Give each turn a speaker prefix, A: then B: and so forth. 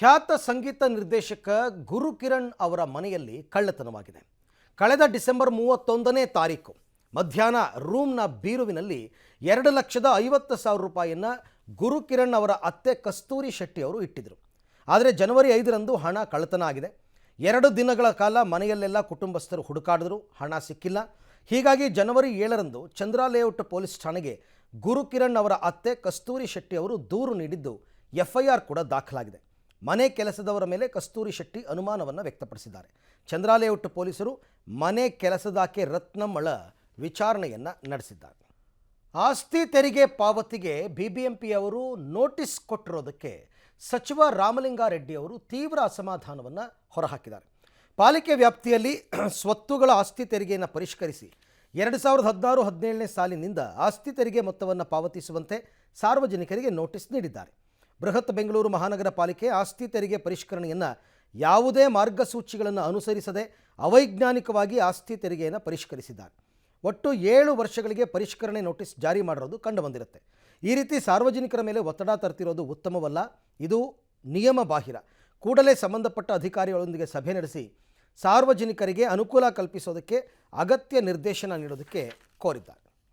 A: ಖ್ಯಾತ ಸಂಗೀತ ನಿರ್ದೇಶಕ ಗುರುಕಿರಣ್ ಅವರ ಮನೆಯಲ್ಲಿ ಕಳ್ಳತನವಾಗಿದೆ. ಕಳೆದ ಡಿಸೆಂಬರ್ 31ನೇ ತಾರೀಕು ಮಧ್ಯಾಹ್ನ ರೂಮ್ನ ಬೀರುವಿನಲ್ಲಿ 2,50,000 ರೂಪಾಯಿಯನ್ನು ಗುರುಕಿರಣ್ ಅವರ ಅತ್ತೆ ಕಸ್ತೂರಿ ಶೆಟ್ಟಿ ಅವರು ಇಟ್ಟಿದ್ದರು. ಆದರೆ ಜನವರಿ 5ರಂದು ಹಣ ಕಳ್ಳತನ ಆಗಿದೆ. 2 ದಿನಗಳ ಕಾಲ ಮನೆಯಲ್ಲೆಲ್ಲ ಕುಟುಂಬಸ್ಥರು ಹುಡುಕಾಡಿದ್ರು, ಹಣ ಸಿಕ್ಕಿಲ್ಲ. ಹೀಗಾಗಿ ಜನವರಿ 7ರಂದು ಚಂದ್ರ ಲೇಔಟ್ ಪೊಲೀಸ್ ಠಾಣೆಗೆ ಗುರುಕಿರಣ್ ಅವರ ಅತ್ತೆ ಕಸ್ತೂರಿ ಶೆಟ್ಟಿ ಅವರು ದೂರು ನೀಡಿದ್ದು FIR ಕೂಡ ದಾಖಲಾಗಿದೆ. ಮನೆ ಕೆಲಸದವರ ಮೇಲೆ ಕಸ್ತೂರಿ ಶೆಟ್ಟಿ ಅನುಮಾನವನ್ನು ವ್ಯಕ್ತಪಡಿಸಿದ್ದಾರೆ. ಚಂದ್ರ ಲೇಔಟ್ ಪೊಲೀಸರು ಮನೆ ಕೆಲಸದಾಕೆ ರತ್ನಮ್ಮಳ ವಿಚಾರಣೆಯನ್ನು ನಡೆಸಿದ್ದಾರೆ. ಆಸ್ತಿ ತೆರಿಗೆ ಪಾವತಿಗೆ BBMP ಅವರು ನೋಟಿಸ್ ಕೊಟ್ಟಿರೋದಕ್ಕೆ ಸಚಿವ ರಾಮಲಿಂಗಾರೆಡ್ಡಿ ಅವರು ತೀವ್ರ ಅಸಮಾಧಾನವನ್ನು ಹೊರಹಾಕಿದ್ದಾರೆ. ಪಾಲಿಕೆ ವ್ಯಾಪ್ತಿಯಲ್ಲಿ ಸ್ವತ್ತುಗಳ ಆಸ್ತಿ ತೆರಿಗೆಯನ್ನು ಪರಿಷ್ಕರಿಸಿ 2016-17ನೇ ಸಾಲಿನಿಂದ ಆಸ್ತಿ ತೆರಿಗೆ ಮೊತ್ತವನ್ನು ಪಾವತಿಸುವಂತೆ ಸಾರ್ವಜನಿಕರಿಗೆ ನೋಟಿಸ್ ನೀಡಿದ್ದಾರೆ. ಬೃಹತ್ ಬೆಂಗಳೂರು ಮಹಾನಗರ ಪಾಲಿಕೆ ಆಸ್ತಿ ತೆರಿಗೆ ಪರಿಷ್ಕರಣೆಯನ್ನು ಯಾವುದೇ ಮಾರ್ಗಸೂಚಿಗಳನ್ನು ಅನುಸರಿಸದೆ ಅವೈಜ್ಞಾನಿಕವಾಗಿ ಆಸ್ತಿ ತೆರಿಗೆಯನ್ನು ಪರಿಷ್ಕರಿಸಿದ್ದಾರೆ. ಒಟ್ಟು 7 ವರ್ಷಗಳಿಗೆ ಪರಿಷ್ಕರಣೆ ನೋಟಿಸ್ ಜಾರಿ ಮಾಡಿರೋದು ಕಂಡುಬಂದಿರುತ್ತೆ. ಈ ರೀತಿ ಸಾರ್ವಜನಿಕರ ಮೇಲೆ ಒತ್ತಡ ತರ್ತಿರೋದು ಉತ್ತಮವಲ್ಲ, ಇದು ನಿಯಮ ಬಾಹಿರ. ಕೂಡಲೇ ಸಂಬಂಧಪಟ್ಟ ಅಧಿಕಾರಿಗಳೊಂದಿಗೆ ಸಭೆ ನಡೆಸಿ ಸಾರ್ವಜನಿಕರಿಗೆ ಅನುಕೂಲ ಕಲ್ಪಿಸೋದಕ್ಕೆ ಅಗತ್ಯ ನಿರ್ದೇಶನ ನೀಡೋದಕ್ಕೆ ಕೋರಿದ್ದಾರೆ.